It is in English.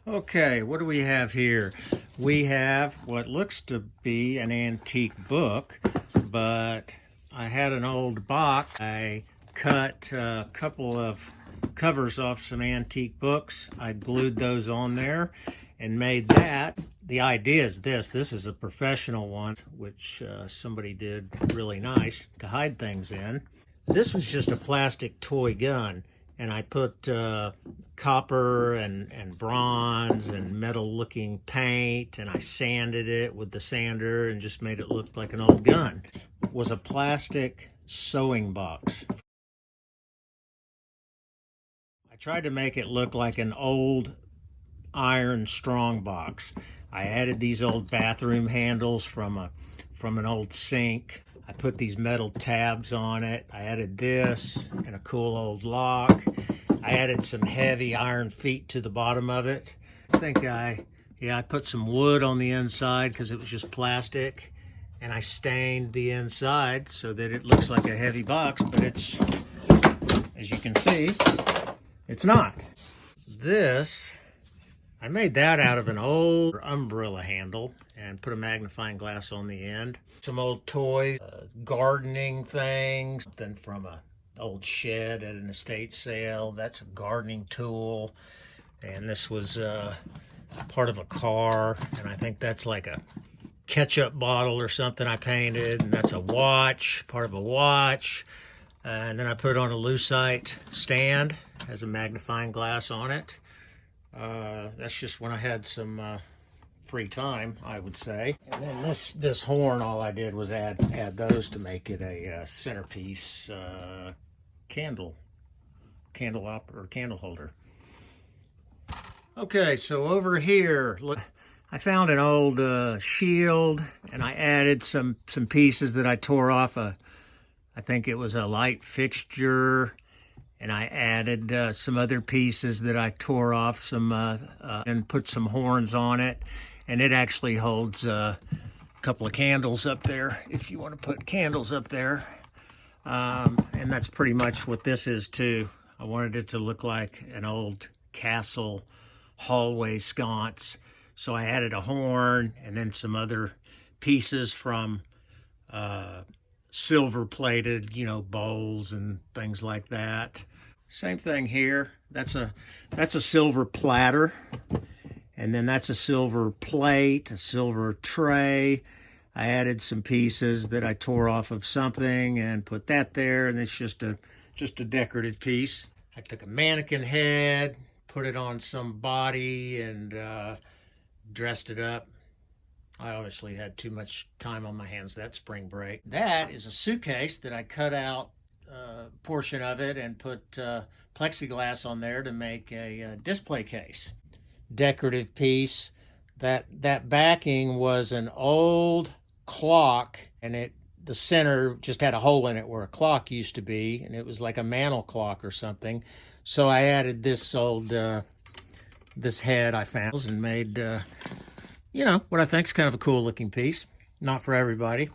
Okay, what do we have here? We have what looks to be an antique book, but I had an old box. I cut a couple of covers off some antique books. I glued those on there and made that. The idea is this is a professional one, which somebody did really nice to hide things in. This was just a plastic toy gun, and I put copper and bronze and metal looking paint, and I sanded it with the sander and just made it look like an old gun. It was a plastic sewing box. I tried to make it look like an old iron strong box. I added these old bathroom handles from an old sink. I put these metal tabs on it. I added this and a cool old lock. I added some heavy iron feet to the bottom of it. I put some wood on the inside because it was just plastic, and I stained the inside so that it looks like a heavy box, but it's, as you can see, it's not. I made that out of an old umbrella handle and put a magnifying glass on the end. Some old toys, gardening things, something from an old shed at an estate sale. That's a gardening tool. And this was part of a car, and I think that's like a ketchup bottle or something I painted. And that's a watch, part of a watch. And then I put it on a lucite stand, has a magnifying glass on it. That's just when I had some free time, I would say. And then this horn, all I did was add those to make it a centerpiece candle holder. Okay, so over here, look, I found an old shield, and I added some pieces that I tore off I think it was a light fixture. And I added some other pieces that I tore off and put some horns on it. And it actually holds a couple of candles up there if you want to put candles up there. And that's pretty much what this is too. I wanted it to look like an old castle hallway sconce. So I added a horn and then some other pieces from silver plated, bowls and things like that. Same thing here. That's a silver platter, and then that's a silver plate, a silver tray. I added some pieces that I tore off of something and put that there, and it's just a decorative piece. I took a mannequin head, put it on some body, and dressed it up. I obviously had too much time on my hands that spring break. That is a suitcase that I cut out portion of it and put plexiglass on there to make a display case. Decorative piece. That backing was an old clock, and the center just had a hole in it where a clock used to be, and it was like a mantle clock or something. So I added this old this head I found and made what I think is kind of a cool looking piece. Not for everybody.